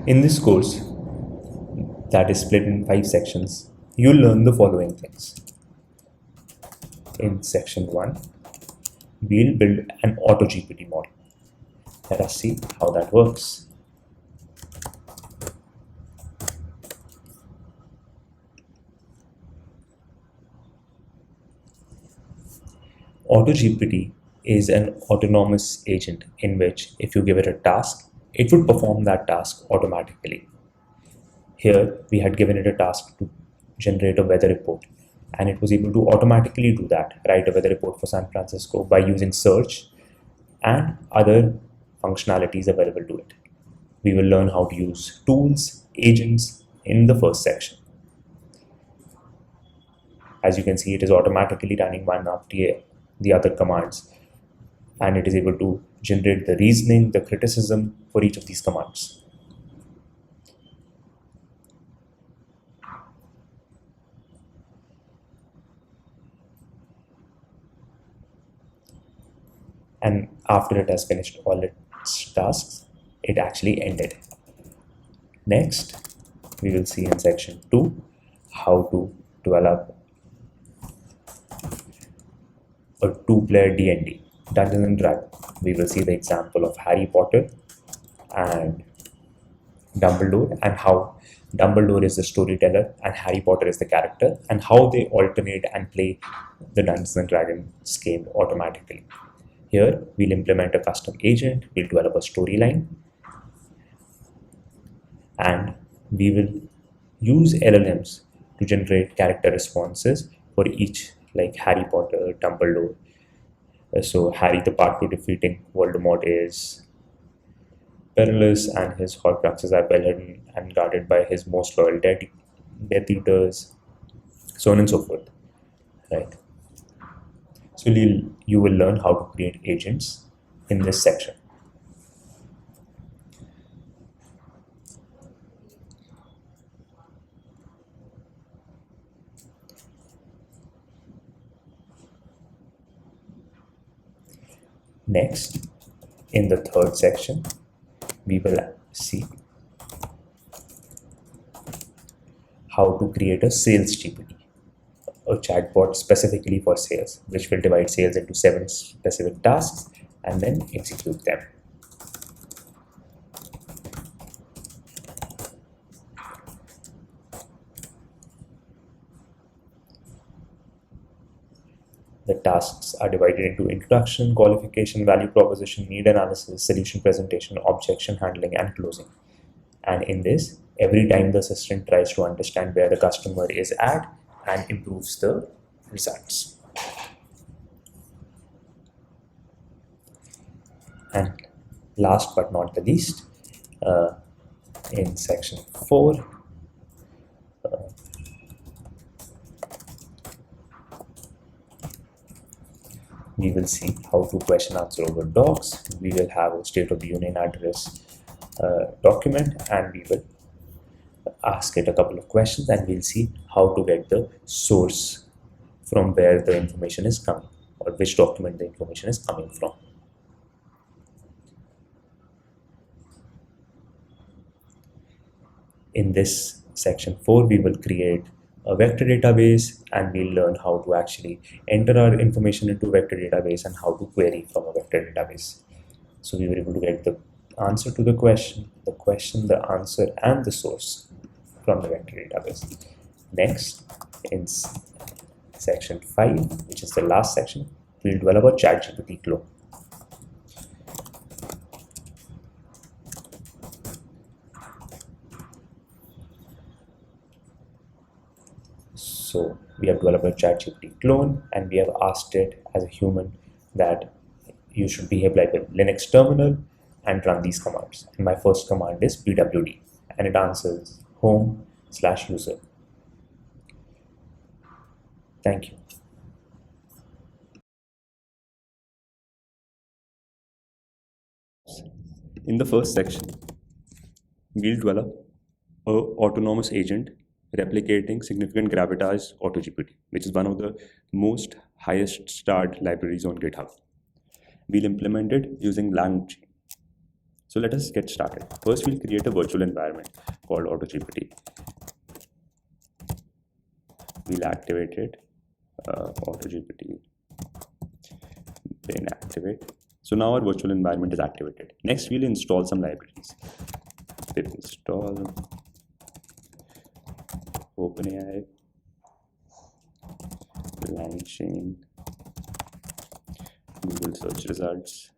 In this course, that is split in 5 sections, you'll learn the following things. In section 1, we'll build an AutoGPT model. Let us see how that works. AutoGPT is an autonomous agent in which if you give it a task, it would perform that task automatically. Here, we had given it a task to generate a weather report, and it was able to automatically do that, write a weather report for San Francisco by using search and other functionalities available to it. We will learn how to use tools, agents in the first section. As you can see, it is automatically running one after the other commands, and it is able to generate the reasoning, the criticism for each of these commands. And after it has finished all its tasks, it actually ended. Next, we will see in section 2 how to develop a 2-player D&D, Dungeons and Dragons. We will see the example of Harry Potter and Dumbledore, and how Dumbledore is the storyteller and Harry Potter is the character, and how they alternate and play the Dungeons and Dragons game automatically. Here, we'll implement a custom agent, we'll develop a storyline, and we will use LLMs to generate character responses for each, like Harry Potter, Dumbledore. So Harry, the path to defeating Voldemort is perilous, and his Horcruxes are well hidden and guarded by his most loyal Death Eaters, so on and so forth, right? So you will learn how to create agents in this section. Next, in the third section, we will see how to create a SalesGPT, a chatbot specifically for sales, which will divide sales into 7 specific tasks and then execute them. The tasks are divided into introduction, qualification, value proposition, need analysis, solution presentation, objection handling, and closing. And in this, every time the assistant tries to understand where the customer is at and improves the results. And last but not the least, in section 4, we will see how to question answer over docs. We will have a State of the Union address document, and we will ask it a couple of questions, and we'll see how to get the source from where the information is coming, or which document the information is coming from. In this section 4, we will create a vector database, and we'll learn how to actually enter our information into a vector database and how to query from a vector database. So we were able to get the answer to the question, the answer, and the source from the vector database. Next, in section 5, which is the last section, we'll develop a ChatGPT clone. So we have developed a ChatGPT clone, and we have asked it as a human that you should behave like a Linux terminal and run these commands. And my first command is pwd, and it answers home/user. Thank you. In the first section, we'll develop an autonomous agent replicating significant gravitas AutoGPT, which is one of the most highest starred libraries on GitHub. We'll implement it using LangChain. So let us get started. First, we'll create a virtual environment called AutoGPT. We'll activate it. AutoGPT. Then activate. So now our virtual environment is activated. Next, we'll install some libraries. We'll install OpenAI, LangChain, Google search results,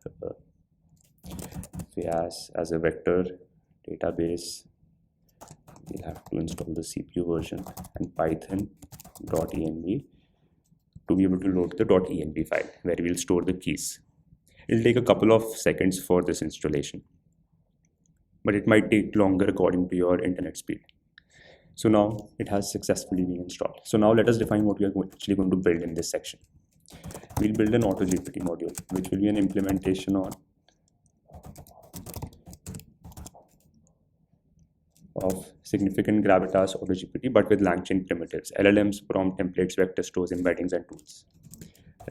as a vector database. We'll have to install the CPU version and python.env to be able to load the .env file where we'll store the keys. It'll take a couple of seconds for this installation, but it might take longer according to your internet speed. So now it has successfully been installed. So now let us define what we are actually going to build in this section. We'll build an AutoGPT module, which will be an implementation of significant gravitas AutoGPT, but with LangChain primitives, LLMs, prompt templates, vector stores, embeddings, and tools.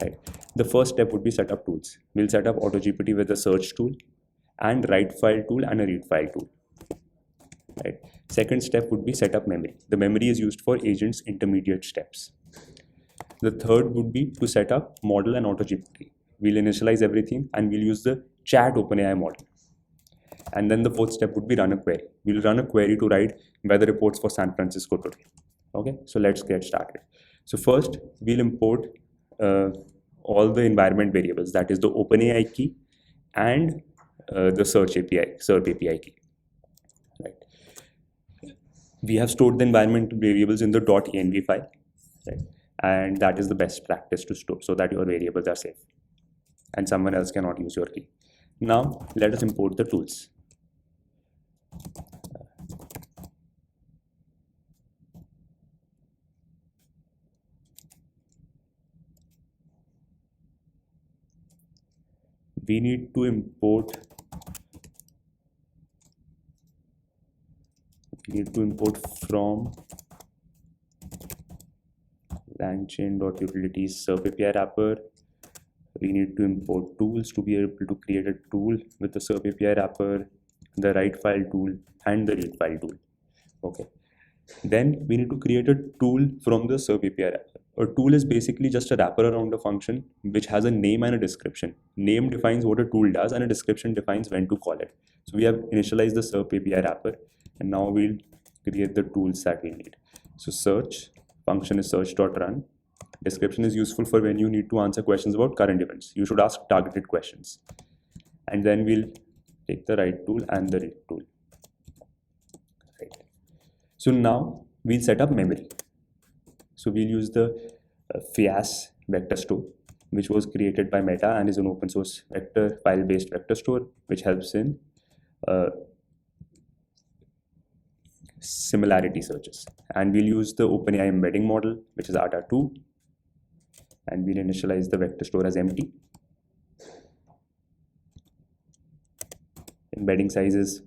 Right. The first step would be set up tools. We'll set up AutoGPT with a search tool and write file tool and a read file tool. Right. Second step would be set up memory. The memory is used for agents' intermediate steps. The third would be to set up model and AutoGPT. We'll initialize everything and we'll use the chat OpenAI model. And then the fourth step would be run a query. We'll run a query to write weather reports for San Francisco today. Okay, so let's get started. So first, we'll import all the environment variables, that is the OpenAI key and the search API, SERP API key. Right. We have stored the environment variables in the .env file, right? And that is the best practice to store so that your variables are safe and someone else cannot use your key. Now, let us import the tools. We need to import from LangChain.utilities SERP API wrapper. We need to import tools to be able to create a tool with the SERP API wrapper, the write file tool, and the read file tool. Okay. Then we need to create a tool from the SERP API wrapper. A tool is basically just a wrapper around a function which has a name and a description. Name defines what a tool does and a description defines when to call it. So we have initialized the SERP API wrapper and now we'll create the tools that we need. So search function is search.run. Description is useful for when you need to answer questions about current events. You should ask targeted questions. And then we'll take the write tool and the read tool. Right. So now we'll set up memory. So we'll use the FIAS vector store, which was created by Meta and is an open source vector file-based vector store, which helps in similarity searches. And we'll use the OpenAI embedding model, which is ATA2, and we'll initialize the vector store as empty. Embedding size is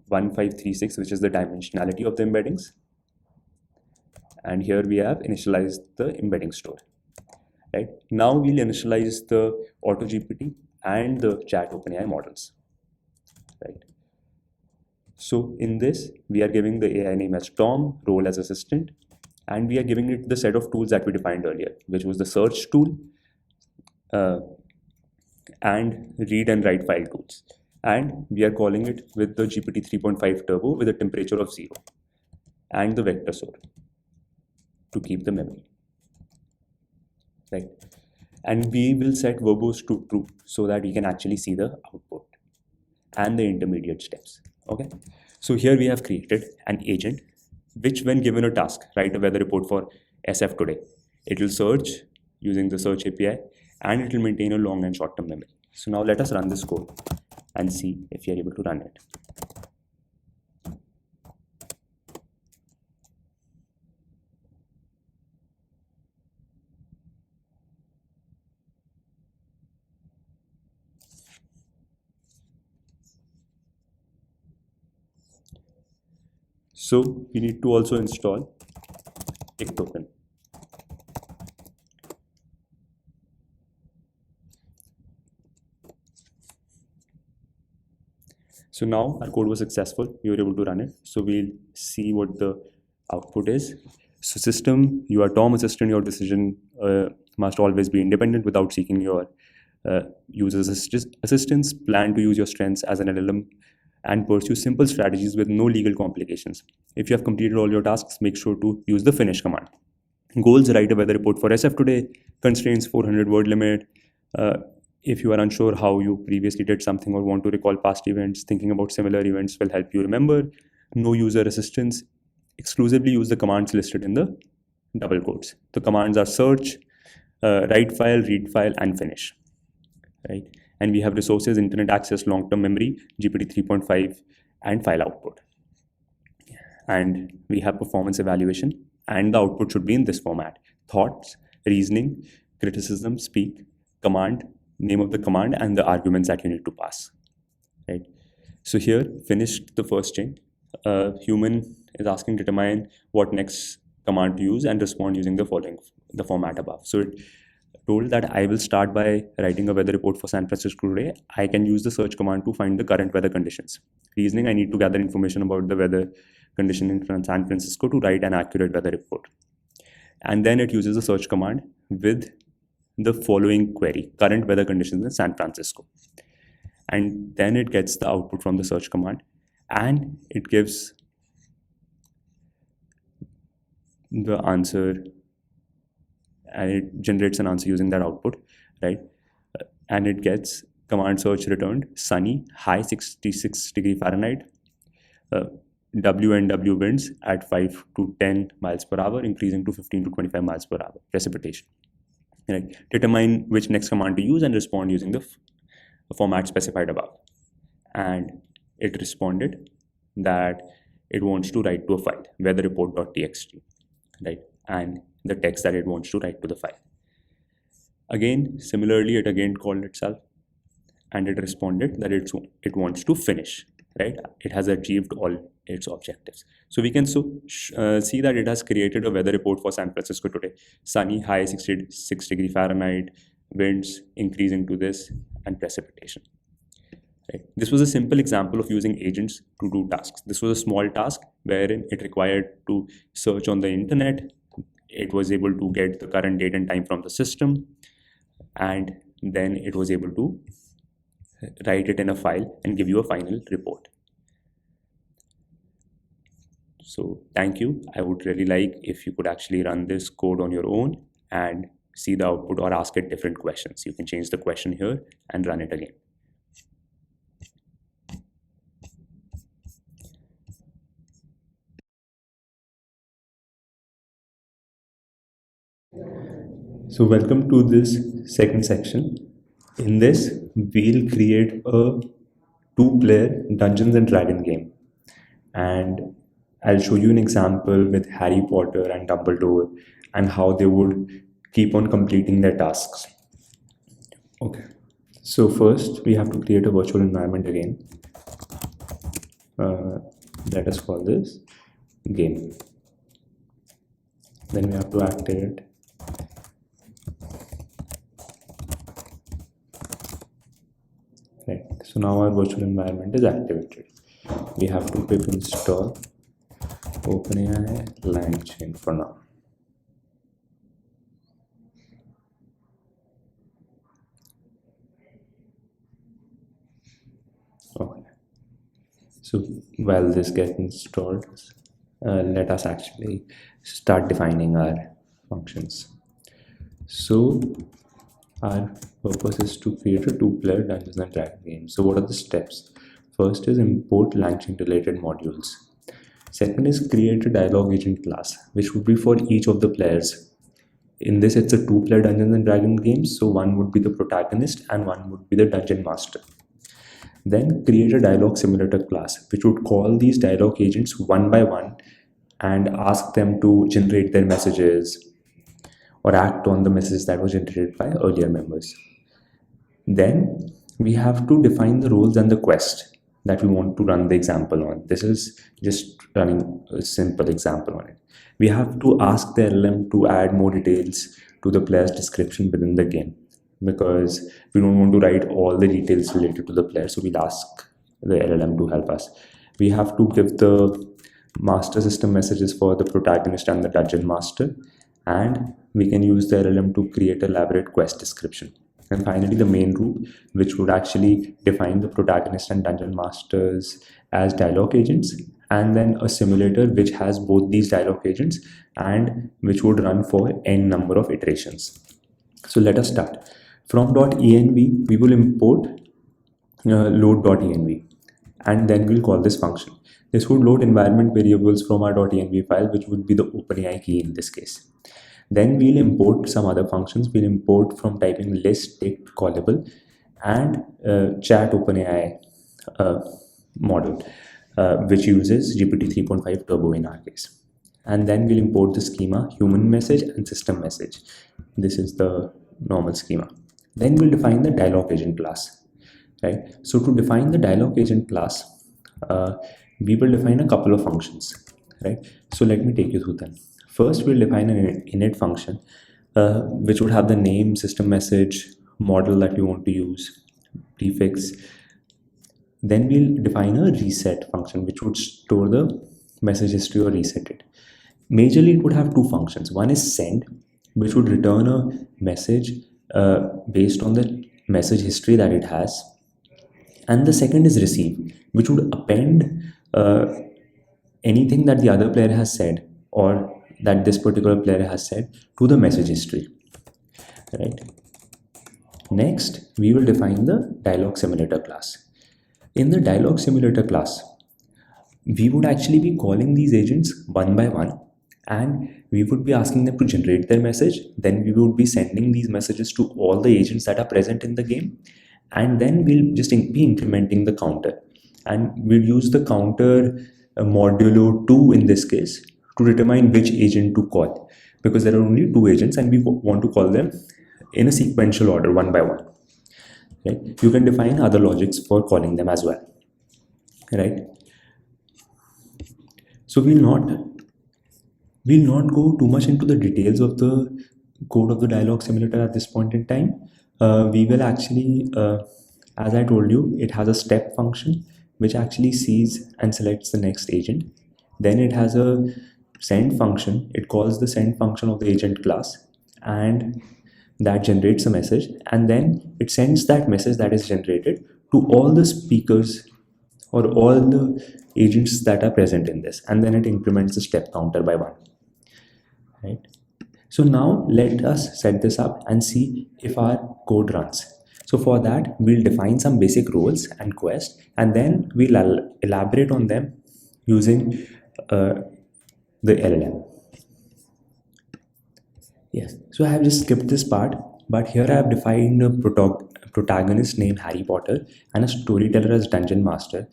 1536, which is the dimensionality of the embeddings. And here we have initialized the embedding store. Right. Now we'll initialize the AutoGPT and the chat OpenAI models. Right. So in this, we are giving the AI name as Tom, role as assistant, and we are giving it the set of tools that we defined earlier, which was the search tool and read and write file tools. And we are calling it with the GPT 3.5 turbo with a temperature of 0 and the vector store to keep the memory. Right. And we will set verbose to true so that we can actually see the output and the intermediate steps. Okay. So here we have created an agent which, when given a task, write a weather report for SF today, it will search using the search API and it will maintain a long and short-term memory. So now let us run this code and see if we are able to run it. So we need to also install tick token. So now our code was successful. We were able to run it. So we'll see what the output is. So system, you are Tom assistant. Your decision must always be independent without seeking your users' assistance. Plan to use your strengths as an LLM and pursue simple strategies with no legal complications. If you have completed all your tasks, make sure to use the finish command. Goals: write a weather report for SF today. Constraints: 400 word limit. If you are unsure how you previously did something or want to recall past events, thinking about similar events will help you remember. No user assistance. Exclusively use the commands listed in the double quotes. The commands are search, write file, read file, and finish. Right? And we have resources: internet access, long-term memory, GPT 3.5, and file output. And we have performance evaluation, and the output should be in this format: thoughts, reasoning, criticism, speak, command, name of the command, and the arguments that you need to pass. Right? So here, finished the first chain. Human is asking determine what next command to use and respond using the format above. So it told that I will start by writing a weather report for San Francisco today. I can use the search command to find the current weather conditions. Reasoning: I need to gather information about the weather condition in San Francisco to write an accurate weather report. And then it uses the search command with the following query: current weather conditions in San Francisco. And then it gets the output from the search command, and it gives the answer, and it generates an answer using that output, right? And it gets command search returned sunny, high 66 degree Fahrenheit, W winds at 5 to 10 miles per hour, increasing to 15 to 25 miles per hour, precipitation. Right? Determine which next command to use and respond using the format specified above. And it responded that it wants to write to a file, weatherreport.txt, right? And the text that it wants to write to the file. Again, similarly, it again called itself, and it responded that it wants to finish, right? It has achieved all its objectives. So we can see that it has created a weather report for San Francisco today: sunny, high 66 degree Fahrenheit, winds increasing to this, and precipitation. Right. This was a simple example of using agents to do tasks. This was a small task wherein it required to search on the internet. It was able to get the current date and time from the system, and then it was able to write it in a file and give you a final report. So thank you. I would really like if you could actually run this code on your own and see the output, or ask it different questions. You can change the question here and run it again. So welcome to this second section. In this, we'll create a 2-player Dungeons and Dragons game. And I'll show you an example with Harry Potter and Dumbledore and how they would keep on completing their tasks. Okay. So first, we have to create a virtual environment again. Let us call this game. Then we have to activate right. So now our virtual environment is activated. We have to pip install OpenAI LangChain for now. Okay. So while this gets installed, let us actually start defining our functions. So our purpose is to create a 2-player Dungeons and Dragons game. So what are the steps? First is import LangChain related modules. Second is create a dialogue agent class, which would be for each of the players. In this, it's a 2-player Dungeons and Dragons game, so one would be the protagonist and one would be the dungeon master. Then create a dialogue simulator class, which would call these dialogue agents one by one and ask them to generate their messages or act on the messages that were generated by earlier members. Then we have to define the roles and the quest that we want to run the example on. This is just running a simple example on it. We have to ask the LLM to add more details to the player's description within the game, because we don't want to write all the details related to the player. So we'll ask the LLM to help us. We have to give the master system messages for the protagonist and the dungeon master, and we can use the LLM to create a elaborate quest description. And finally, the main root, which would actually define the protagonist and dungeon masters as dialogue agents, and then a simulator which has both these dialogue agents and which would run for n number of iterations. So let us start. From .env, we will import load.env, and then we'll call this function. This would load environment variables from our .env file, which would be the OpenAI key in this case. Then we'll import some other functions. We'll import from typing list ticked callable and chat OpenAI model, which uses GPT 3.5 Turbo in our case. And then we'll import the schema human message and system message. This is the normal schema. Then we'll define the dialog agent class, right? So to define the dialog agent class, we will define a couple of functions, right? So let me take you through them. First, we'll define an init function, which would have the name, system message, model that we want to use, prefix. Then we'll define a reset function, which would store the message history or reset it. Majorly, it would have two functions. One is send, which would return a message based on the message history that it has. And the second is receive, which would append anything that the other player has said or that this particular player has said to the message history, right? Next, we will define the dialog simulator class. In the dialog simulator class, we would actually be calling these agents one by one, and we would be asking them to generate their message. Then we would be sending these messages to all the agents that are present in the game, and then we'll just be incrementing the counter, and we'll use the counter modulo 2 in this case to determine which agent to call, because there are only two agents and we want to call them in a sequential order, one by one, right? You can define other logics for calling them as well, right? So we'll not go too much into the details of the code of the dialog simulator at this point in time. We will actually, as I told you, it has a step function which actually sees and selects the next agent. Then it has a send function. It calls the send function of the agent class, and that generates a message, and then it sends that message that is generated to all the speakers or all the agents that are present in this, and then it increments the step counter by one, right? So now let us set this up and see if our code runs. So for that, we'll define some basic roles and quests, and then we'll elaborate on them using the LLM. Yes, so I have just skipped this part, but here I have defined a protagonist named Harry Potter and a storyteller as Dungeon Master.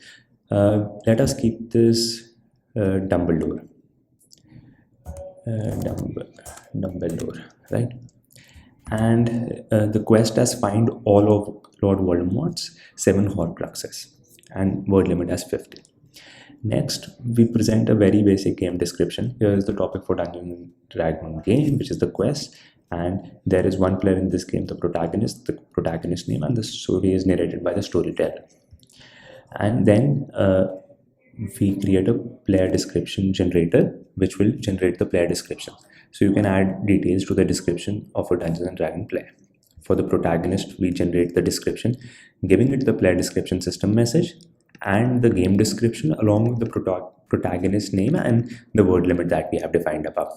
Let us keep this Dumbledore. Dumbledore, right? And the quest as find all of Lord Voldemort's 7 Horcruxes, and word limit as 50. Next, we present a very basic game description. Here is the topic for Dungeons and Dragons game, which is the quest, and there is one player in this game, the protagonist name, and the story is narrated by the storyteller. And then we create a player description generator, which will generate the player description. So you can add details to the description of a Dungeons and Dragons player. For the protagonist, we generate the description, giving it the player description system message and the game description along with the protagonist name and the word limit that we have defined above,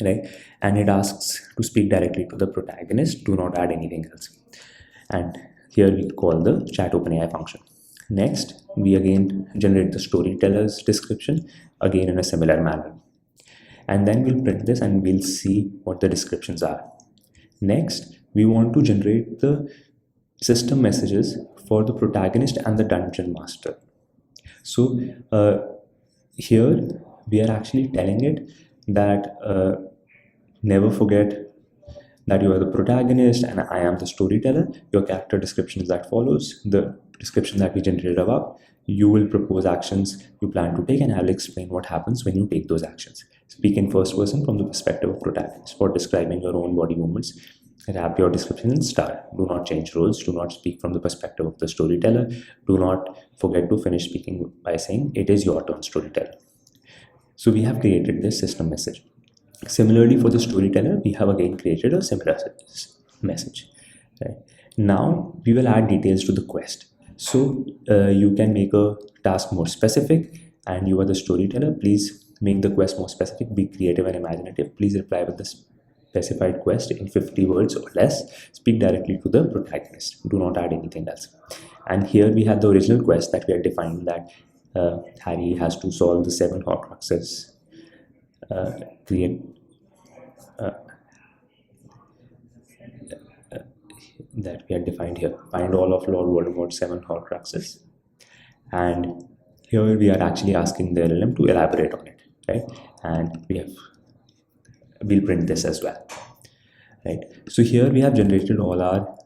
right? And it asks to speak directly to the protagonist, do not add anything else. And here we call the chat OpenAI function. Next, we again generate the storyteller's description, again in a similar manner. And then we'll print this and we'll see what the descriptions are. Next, we want to generate the system messages for the protagonist and the dungeon master. So here we are actually telling it that never forget that you are the protagonist and I am the storyteller. Your character description is that follows the description that we generated above. You will propose actions you plan to take, and I will explain what happens when you take those actions. Speak in first person from the perspective of protagonist for describing your own body movements Wrap your description in star. Do not change roles. Do not speak from the perspective of the storyteller. Do not forget to finish speaking by saying, "It is your turn, storyteller." So we have created this system message. Similarly, for the storyteller, we have again created a similar message. Right? Now we will add details to the quest. So you can make a task more specific, and you are the storyteller. Please make the quest more specific. Be creative and imaginative. Please reply with the specified quest in 50 words or less. Speak directly to the protagonist. Do not add anything else. And here we have the original quest that we had defined, that Harry has to solve the 7 Horcruxes, create that we had defined here. Find all of Lord Voldemort's 7 Horcruxes. And here we are actually asking the LLM to elaborate on it, right? And we'll print this as well, right? So here we have generated all our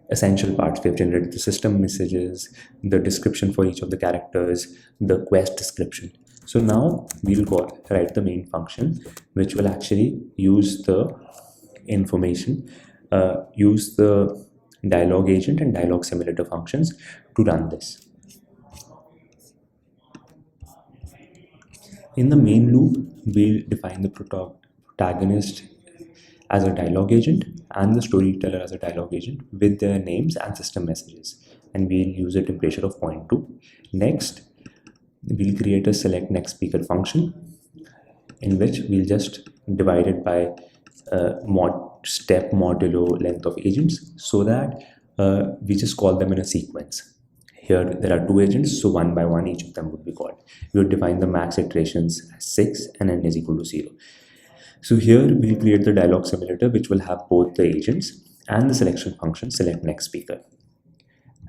essential parts. We have generated the system messages, the description for each of the characters, the quest description. So now we'll write the main function, which will actually use the information, use the dialogue agent and dialogue simulator functions to run this. In the main loop, we'll define the protagonist as a dialogue agent and the storyteller as a dialogue agent with their names and system messages, and we'll use a temperature of 0.2. Next, we'll create a select next speaker function in which we'll just divide it by step modulo length of agents, so that we just call them in a sequence. Here there are 2 agents, so one by one each of them would be called. We would define the max iterations as 6 and n is equal to 0. So here we'll create the dialogue simulator, which will have both the agents and the selection function select next speaker,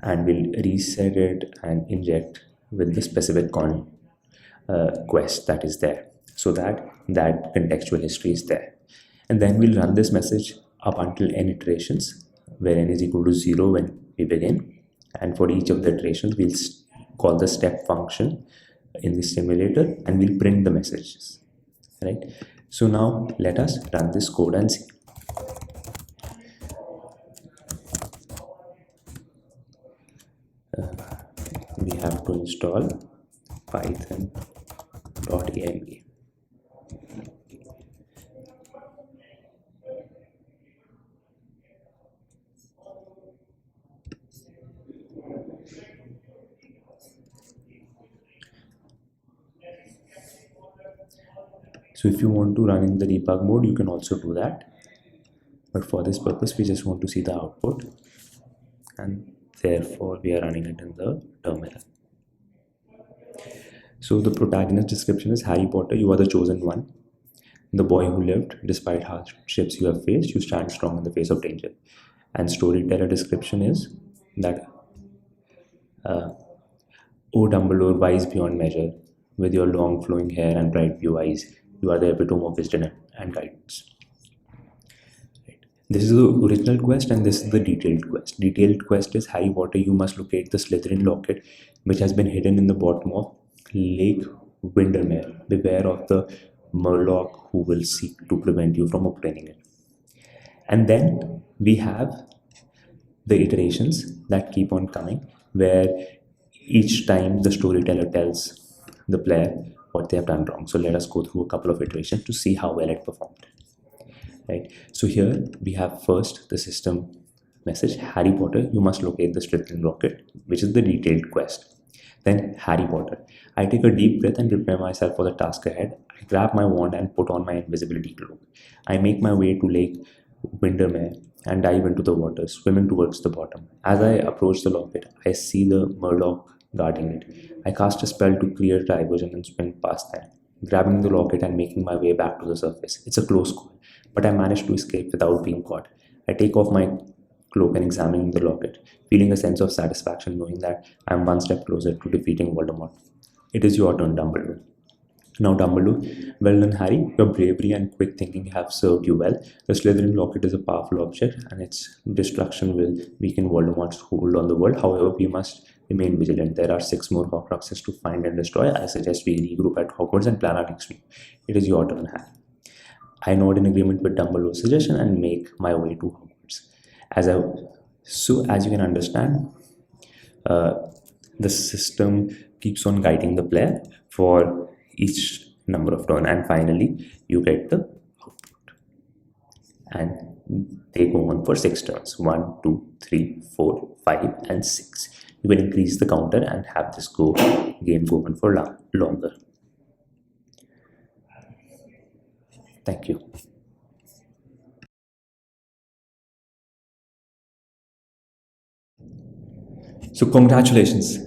and we'll reset it and inject with the specific quest that is there, so that contextual history is there. And then we'll run this message up until n iterations, where n is equal to 0 when we begin. And for each of the iterations, we'll call the step function in the simulator, and we'll print the messages, right? So now let us run this code and see. We have to install python.amp. So if you want to run in the debug mode, you can also do that. But for this purpose, we just want to see the output, and therefore we are running it in the terminal. So the protagonist description is: Harry Potter, you are the chosen one, the boy who lived. Despite hardships you have faced, you stand strong in the face of danger. And storyteller description is that, "Oh Dumbledore, wise beyond measure, with your long flowing hair and bright blue eyes, you are the epitome of wisdom and guidance." Right. This is the original quest, and this is the detailed quest. Detailed quest is: Harry Potter, you must locate the Slytherin locket, which has been hidden in the bottom of Lake Windermere. Beware of the Murloc who will seek to prevent you from obtaining it. And then we have the iterations that keep on coming, where each time the storyteller tells the player what they have done wrong. So let us go through a couple of iterations to see how well it performed. Right. So here we have first the system message: Harry Potter, you must locate the Slytherin rocket, which is the detailed quest. Then Harry Potter, I take a deep breath and prepare myself for the task ahead. I grab my wand and put on my invisibility cloak. I make my way to Lake Windermere and dive into the water, swimming towards the bottom. As I approach the locket, I see the Murloc guarding it. I cast a spell to clear diversion and swim past them, grabbing the locket and making my way back to the surface. It's a close call, but I manage to escape without being caught. I take off my cloak and examine the locket, feeling a sense of satisfaction knowing that I am one step closer to defeating Voldemort. It is your turn, Dumbledore. Now, Dumbledore, well done, Harry. Your bravery and quick thinking have served you well. The Slytherin locket is a powerful object, and its destruction will weaken Voldemort's hold on the world. However, we must remain vigilant. There are 6 more Horcruxes to find and destroy. I suggest we regroup at Hogwarts and plan our next move. It is your turn, Harry. I nod in agreement with Dumbledore's suggestion and make my way to Hogwarts. As you can understand, uh, the system keeps on guiding the player for each number of turns, and finally you get the output. And they go on for 6 turns: 1, 2, 3, 4, 5, and 6. You can increase the counter and have this game go on for longer. Thank you. So congratulations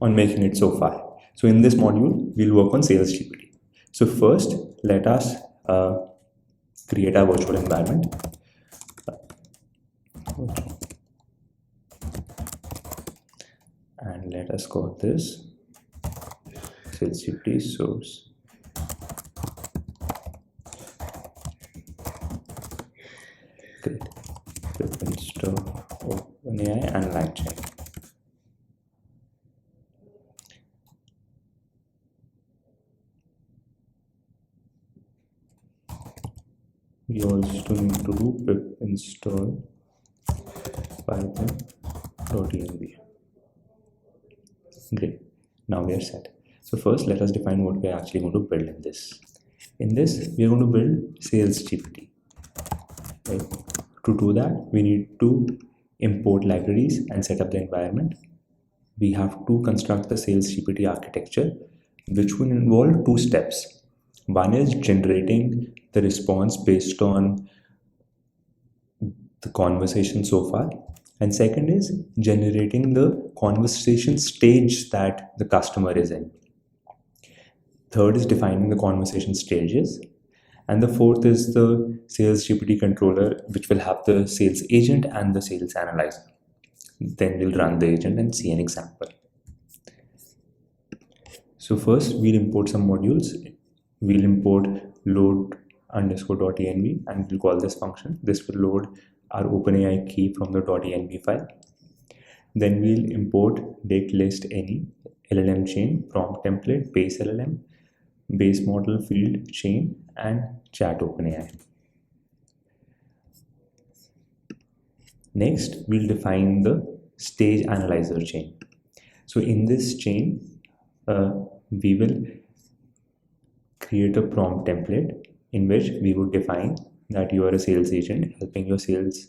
on making it so far. So in this module, we'll work on SalesGPT. So first, let us create our virtual environment. And let us call this SalesGPT source. Great. Install OpenAI and LangChain. We also need to do pip install python.env. Great. Now we are set. So first, let us define what we are actually going to build in this. In this, we are going to build SalesGPT. Right? To do that, we need to import libraries and set up the environment. We have to construct the SalesGPT architecture, which will involve 2 steps. One is generating the response based on the conversation so far, and second is generating the conversation stage that the customer is in. Third is defining the conversation stages, and the fourth is the SalesGPT controller, which will have the sales agent and the sales analyzer. Then we'll run the agent and see an example. So first, we'll import some modules. We'll import load_env, and we'll call this function. This will load our OpenAI key from the .env file. Then we'll import datelist any, LLM chain, prompt template, base LLM, base model field chain, and chat OpenAI. Next, we'll define the stage analyzer chain. So in this chain, we will create a prompt template in which we would define that you are a sales agent helping your sales.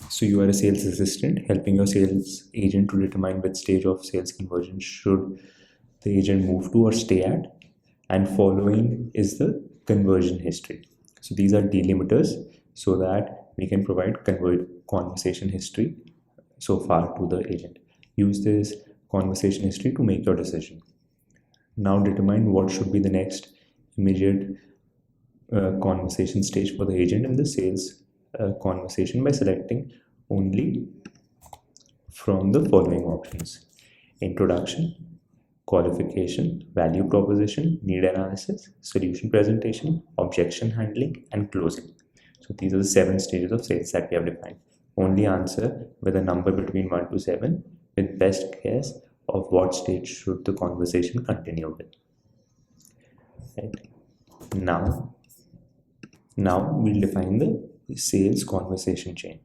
So you are a sales assistant helping your sales agent to determine which stage of sales conversion should the agent move to or stay at, and following is the conversion history. So these are delimiters so that we can provide conversation history so far to the agent. Use this conversation history to make your decision. Now determine what should be the next immediate conversation stage for the agent in the sales conversation by selecting only from the following options: introduction, qualification, value proposition, need analysis, solution presentation, objection handling, and closing. So these are the 7 stages of sales that we have defined. Only answer with a number between 1 to 7 with best guess of what stage should the conversation continue with. Right. Now we'll define the sales conversation chain.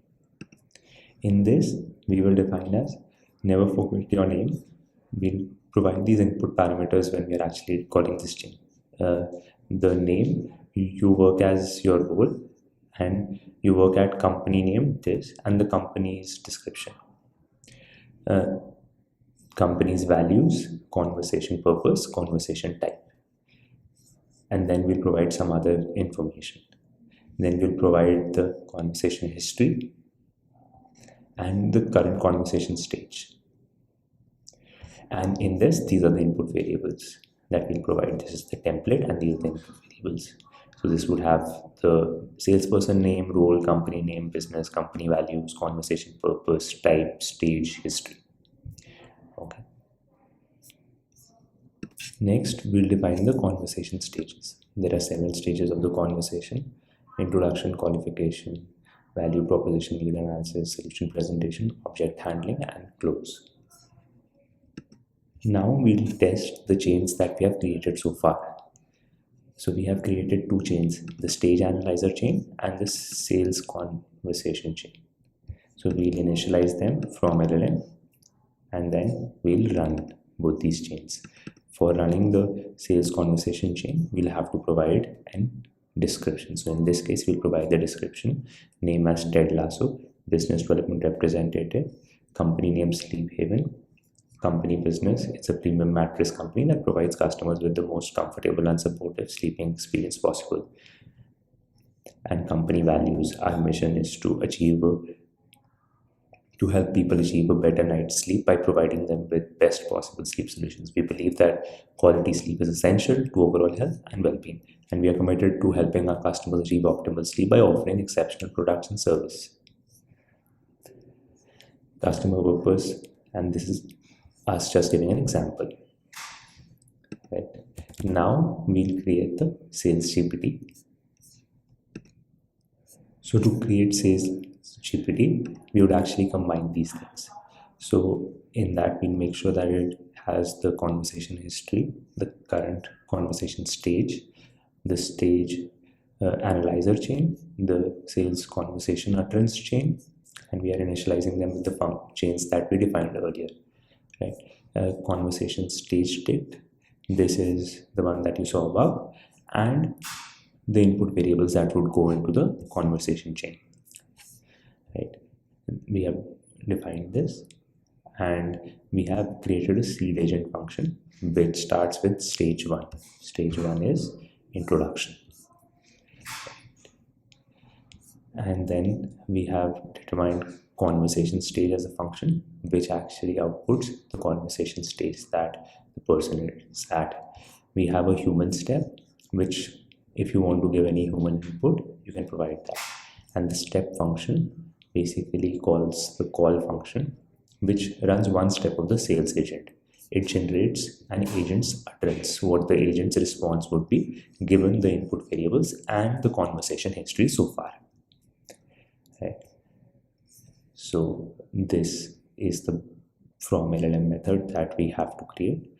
In this, we will define as never forget your name. We'll provide these input parameters when we are actually calling this chain. The name, you work as your role, and you work at company name this, and the company's description. Company's values, conversation purpose, conversation type. And then we'll provide some other information. Then we'll provide the conversation history and the current conversation stage. And in this, these are the input variables that we'll provide. This is the template and these are the input variables. So this would have the salesperson name, role, company name, business, company values, conversation purpose, type, stage, history. Okay. Next, we'll define the conversation stages. There are 7 stages of the conversation: introduction, qualification, value proposition, need analysis, solution presentation, object handling, and close. Now we'll test the chains that we have created so far. So we have created two chains, the stage analyzer chain and the sales conversation chain. So we'll initialize them from LLM and then we'll run both these chains. For running the sales conversation chain, we'll have to provide an description. So in this case, we'll provide the description, name as Ted Lasso, business development representative, company name Sleep Haven, company business, it's a premium mattress company that provides customers with the most comfortable and supportive sleeping experience possible. And company values, our mission is to help people achieve a better night's sleep by providing them with best possible sleep solutions. We believe that quality sleep is essential to overall health and well-being, and we are committed to helping our customers achieve optimal sleep by offering exceptional products and service. Customer purpose, and this is us just giving an example. Right. Now we'll create the SalesGPT. So to create SalesGPT, we would actually combine these things. So in that, we'll make sure that it has the conversation history, the current conversation stage, the stage analyzer chain, the sales conversation utterance chain, and we are initializing them with the chains that we defined earlier. Right? Conversation stage state, this is the one that you saw above, and the input variables that would go into the conversation chain. Right? We have defined this, and we have created a seed agent function which starts with stage 1. Stage 1 is introduction. And then we have determined conversation stage as a function which actually outputs the conversation stage that the person is at. We have a human step, which if you want to give any human input, you can provide that. And the step function basically calls the call function, which runs one step of the sales agent. It generates an agent's utterance, what the agent's response would be given the input variables and the conversation history so far. Right. So this is the from LLM method that we have to create,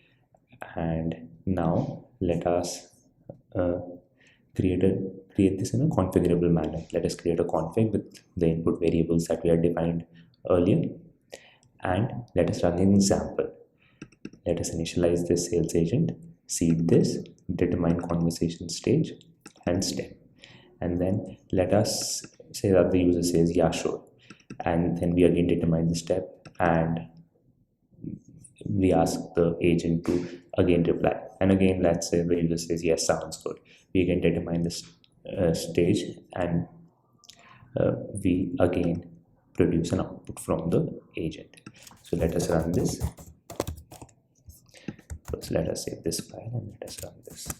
and now let us create this in a configurable manner. Let us create a config with the input variables that we had defined earlier, and let us run an example. Let us initialize this sales agent, seed this, determine conversation stage and step, and then let us say that the user says yeah sure, and then we again determine the step and we ask the agent to again reply, and again let's say the user says yes, sounds good. We again determine this stage and we again produce an output from the agent. So let us run this. First let us save this file and let us run this.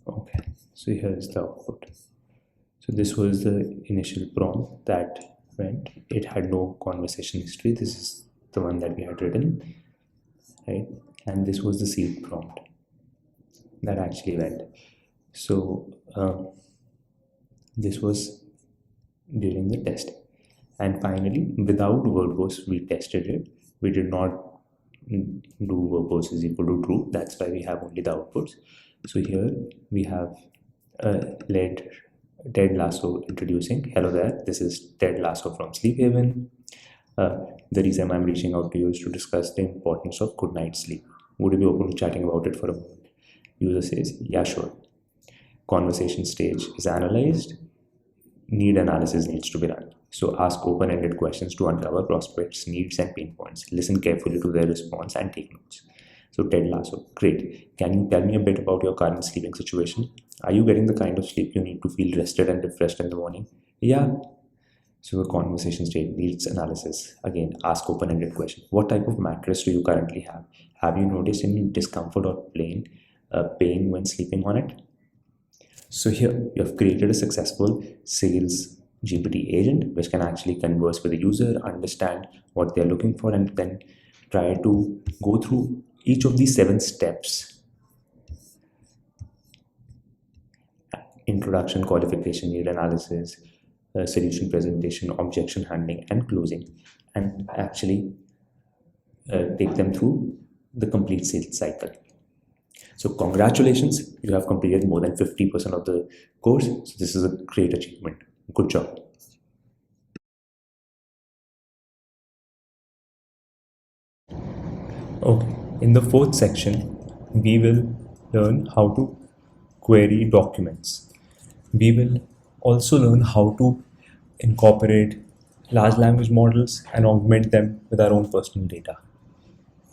Okay, so here is the output. So this was the initial prompt that went. It had no conversation history. This is the one that we had written, right? And this was the seed prompt that actually went. So this was during the test, and finally without verbose we tested it. We did not do verbose is equal to true. That's why we have only the outputs. So here we have led Ted Lasso introducing, hello there, this is Ted Lasso from Sleep Haven. The reason I'm reaching out to you is to discuss the importance of good night's sleep. Would you be open to chatting about it for a moment? User says, yeah, sure. Conversation stage is analyzed. Need analysis needs to be run. So ask open-ended questions to uncover prospects' needs and pain points. Listen carefully to their response and take notes. So Ted Lasso, great. Can you tell me a bit about your current sleeping situation? Are you getting the kind of sleep you need to feel rested and refreshed in the morning? Yeah. So the conversation stage needs analysis. Again, ask open-ended question. What type of mattress do you currently have? Have you noticed any discomfort or pain pain when sleeping on it. So here you have created a successful sales GPT agent which can actually converse with the user, understand what they're looking for, and then try to go through each of these 7 steps: introduction, qualification, need analysis, solution presentation, objection handling, and closing, and actually take them through the complete sales cycle. So congratulations, you have completed more than 50% of the course. So this is a great achievement. Good job. Okay, in the 4th section, we will learn how to query documents. We will also learn how to incorporate large language models and augment them with our own personal data.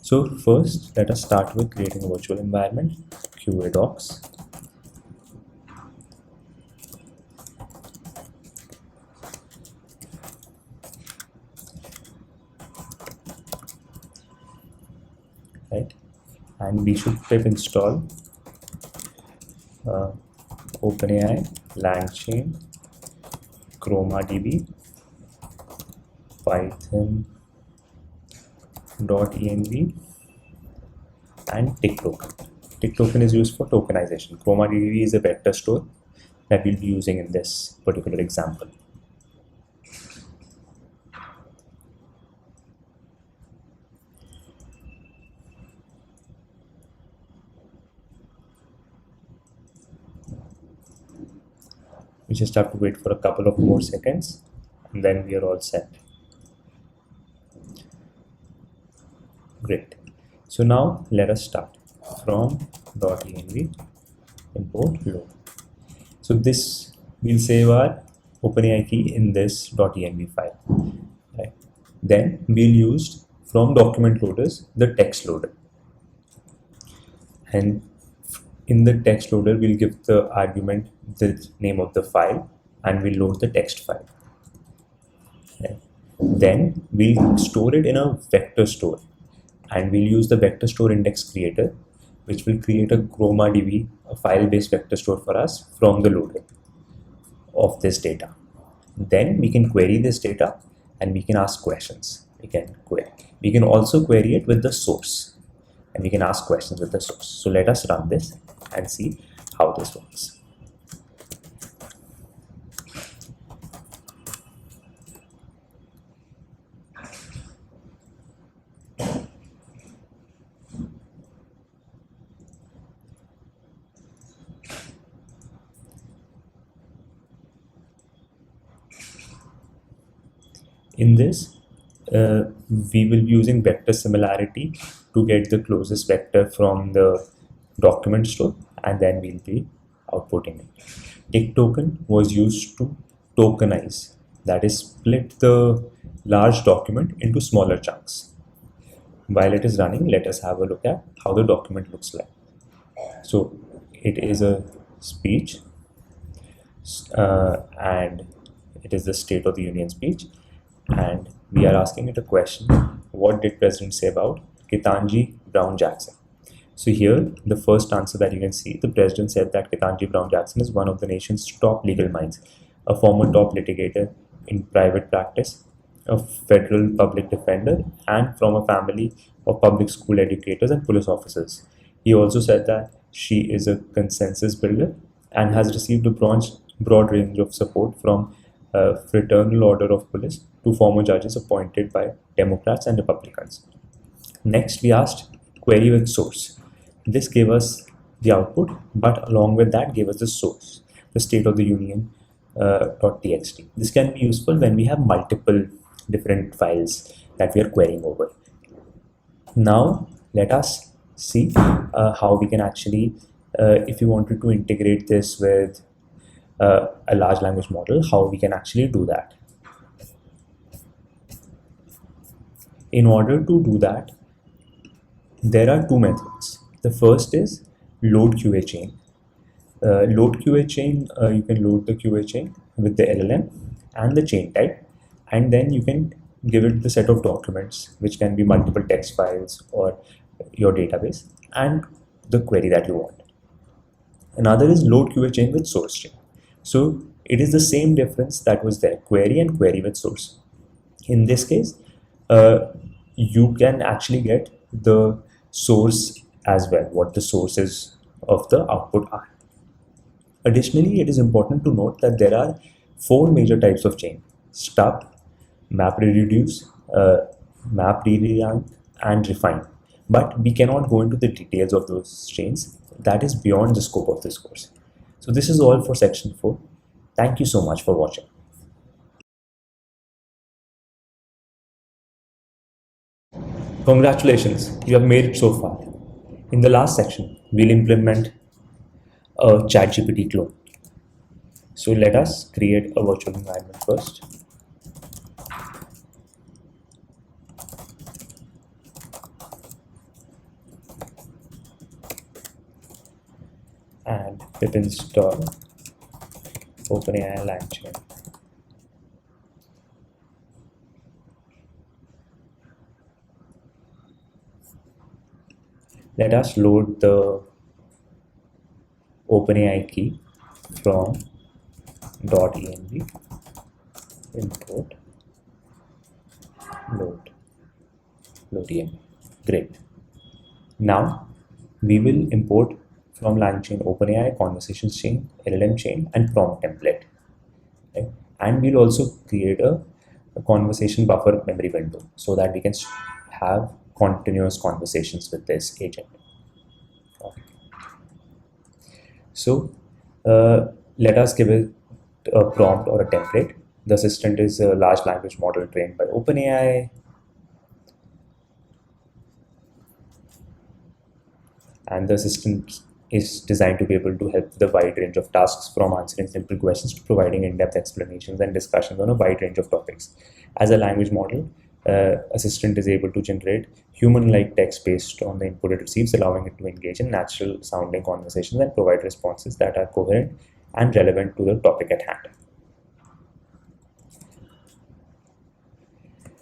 So first, let us start with creating a virtual environment, QA docs. Right, and we should pip install OpenAI, LangChain, ChromaDB, Python.env, and TickToken. TickToken is used for tokenization. ChromaDB is a vector store that we'll be using in this particular example. We just have to wait for a couple of more seconds and then we are all set. Great. So now let us start from .env import load. So this will save our OpenAI key in this .env file. Right. Then we'll use from document loaders the text loader, and in the text loader we'll give the argument the name of the file and we'll load the text file. Right. Then we'll store it in a vector store, and we'll use the vector store index creator, which will create a ChromaDB, a file-based vector store for us from the loader of this data. Then we can query this data and we can ask questions. We can also query it with the source, and we can ask questions with the source. So let us run this and see how this works. In this, we will be using vector similarity to get the closest vector from the document store, and then we'll be outputting it. TickToken was used to tokenize, that is, split the large document into smaller chunks. While it is running, let us have a look at how the document looks like. So it is a speech, and it is the State of the Union speech, and we are asking it a question: what did President say about Ketanji Brown Jackson? So here, the first answer that you can see, the President said that Ketanji Brown Jackson is one of the nation's top legal minds, a former top litigator in private practice, a federal public defender, and from a family of public school educators and police officers. He also said that she is a consensus builder and has received a broad range of support from Fraternal Order of Police to former judges appointed by Democrats and Republicans. Next, we asked query with source. This gave us the output, but along with that gave us the source, the State of the Union .txt. This can be useful when we have multiple different files that we are querying over. Now let us see how we can actually, if you wanted to integrate this with a large language model, how we can actually do that. In order to do that, there are 2 methods. The first is load QA chain. Load QA chain, you can load the QA chain with the LLM and the chain type, and then you can give it the set of documents, which can be multiple text files or your database, and the query that you want. Another is load QA chain with source chain. So it is the same difference that was there, query and query with source. In this case, you can actually get the source as well, what the sources of the output are. Additionally, it is important to note that there are four major types of chain: stub, map reduce, map rerank, and refine. But we cannot go into the details of those chains. That is beyond the scope of this course. So this is all for section 4. Thank you so much for watching. Congratulations, you have made it so far. In the last section, we'll implement a ChatGPT clone. So let us create a virtual environment first. And pip install OpenAI LangChain. Let us load the OpenAI key from .env import load env. Great. Now we will import from LangChain OpenAI conversations chain, LLM chain, and prompt template. Okay? And we'll also create a conversation buffer memory window so that we can have continuous conversations with this agent. Okay. So let us give it a prompt or a template. The assistant is a large language model trained by OpenAI. And the assistant is designed to be able to help the wide range of tasks, from answering simple questions to providing in-depth explanations and discussions on a wide range of topics. As a language model, assistant is able to generate human-like text based on the input it receives, allowing it to engage in natural-sounding conversations and provide responses that are coherent and relevant to the topic at hand.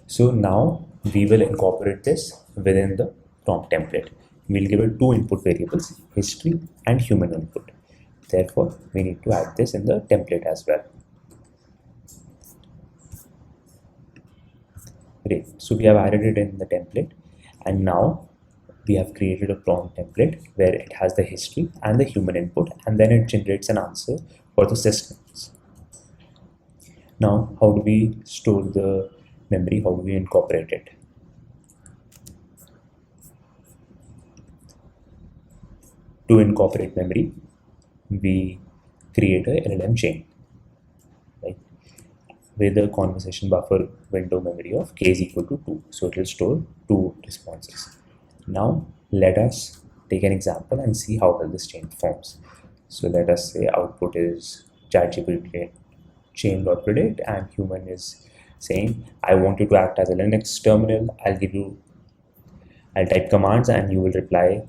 So now we will incorporate this within the prompt template. We'll give it two input variables, history and human input. Therefore, we need to add this in the template as well. Great. So we have added it in the template, and now we have created a prompt template where it has the history and the human input, and then it generates an answer for the systems. Now, how do we store the memory? How do we incorporate it? To incorporate memory, we create a LLM chain, right, with a conversation buffer window memory of k is equal to 2. So it will store 2 responses. Now let us take an example and see how well this chain performs. So let us say output is ChatGPT chain.predict, and human is saying, I want you to act as a Linux terminal. I'll type commands and you will reply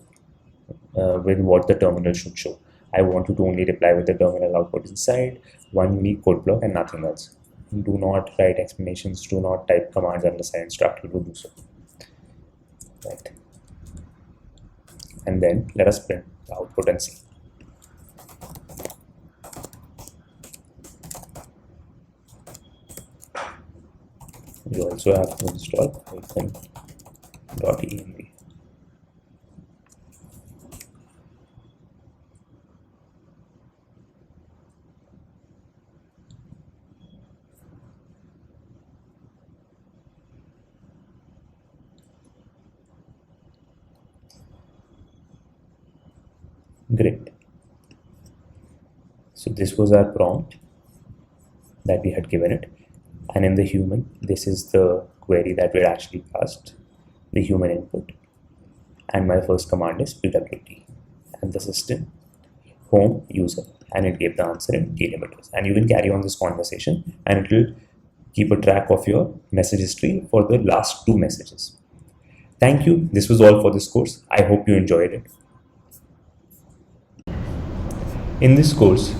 with what the terminal should show. I want you to only reply with the terminal output inside, one unique code block and nothing else. Do not write explanations, do not type commands unless I instruct you to do so. Right. And then let us print the output and see. We also have to install Python.env. Great. So this was our prompt that we had given it, and in the human, this is the query that we had actually passed, the human input, and my first command is pwd, and the system home user, and it gave the answer in delimiters. And you can carry on this conversation and it will keep a track of your message history for the last 2 messages. Thank you. This was all for this course. I hope you enjoyed it. In this course,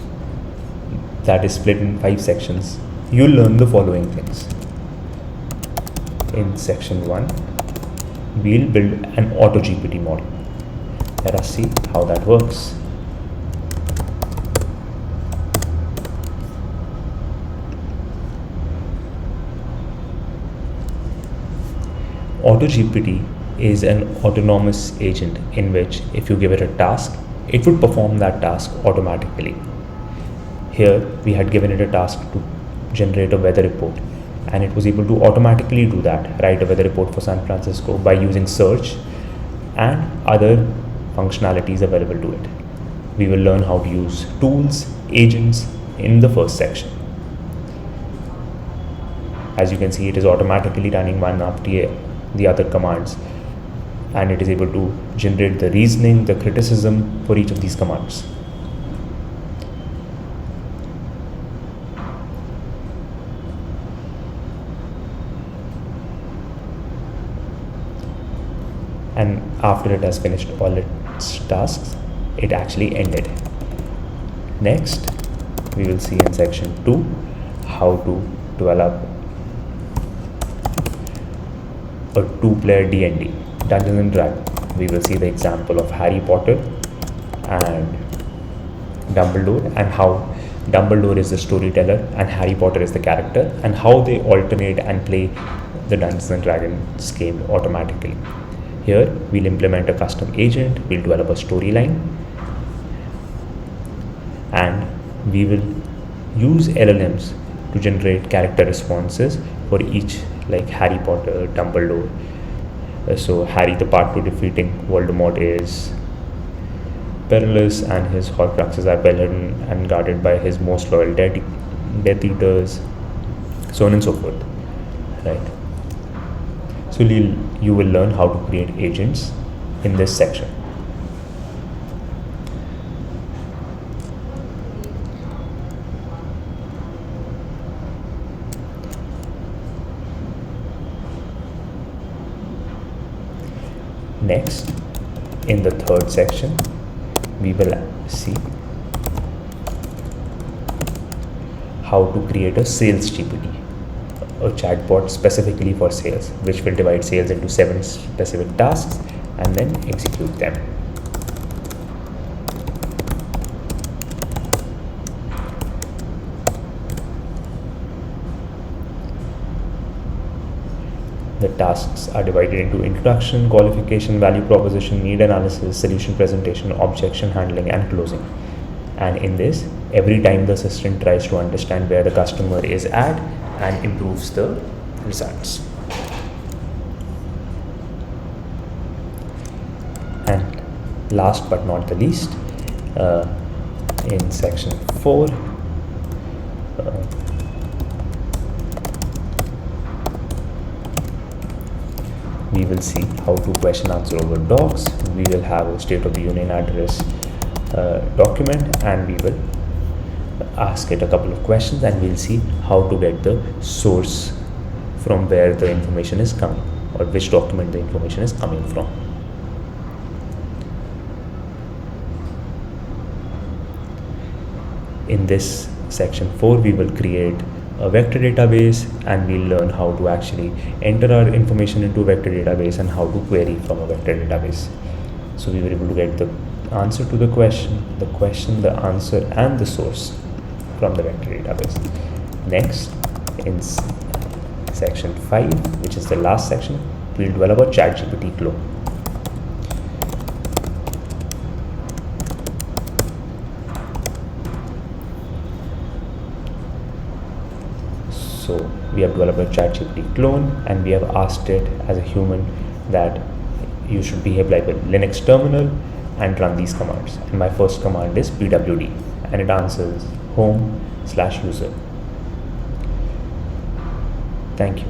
that is split in 5 sections, you'll learn the following things. In section 1, we'll build an AutoGPT model. Let us see how that works. AutoGPT is an autonomous agent in which if you give it a task, it would perform that task automatically. Here we had given it a task to generate a weather report, and it was able to automatically do that, write a weather report for San Francisco by using search and other functionalities available to it. We will learn how to use tools, agents in the first section. As you can see, it is automatically running one after the other commands, and it is able to generate the reasoning, the criticism for each of these commands. And after it has finished all its tasks, it actually ended. Next, we will see in section 2 how to develop a 2-player D&D, Dungeons and Dragons. We will see the example of Harry Potter and Dumbledore, and how Dumbledore is the storyteller and Harry Potter is the character, and how they alternate and play the Dungeons and Dragons game automatically. Here we'll implement a custom agent, we'll develop a storyline, and we will use LLMs to generate character responses for each, like Harry Potter, Dumbledore. So Harry, the path to defeating Voldemort is perilous, and his Horcruxes are well hidden and guarded by his most loyal Death Eaters, so on and so forth, right? So you will learn how to create agents in this section. Next, in the third section, we will see how to create a SalesGPT, a chatbot specifically for sales, which will divide sales into 7 specific tasks and then execute them. The tasks are divided into introduction, qualification, value proposition, need analysis, solution presentation, objection handling, and closing. And in this, every time the assistant tries to understand where the customer is at and improves the results. And last but not the least, in section 4, we will see how to question answer over docs. We will have a state of the union address document, and we will ask it a couple of questions, and we'll see how to get the source from where the information is coming, or which document the information is coming from. In this section 4, we will create a vector database, and we'll learn how to actually enter our information into a vector database and how to query from a vector database. So we were able to get the answer to the question, the answer, and the source from the vector database. Next, in section 5, which is the last section, we'll develop a ChatGPT clone. So we have developed a ChatGPT clone, and we have asked it as a human that you should behave like a Linux terminal and run these commands. And my first command is pwd, and it answers home/user. Thank you.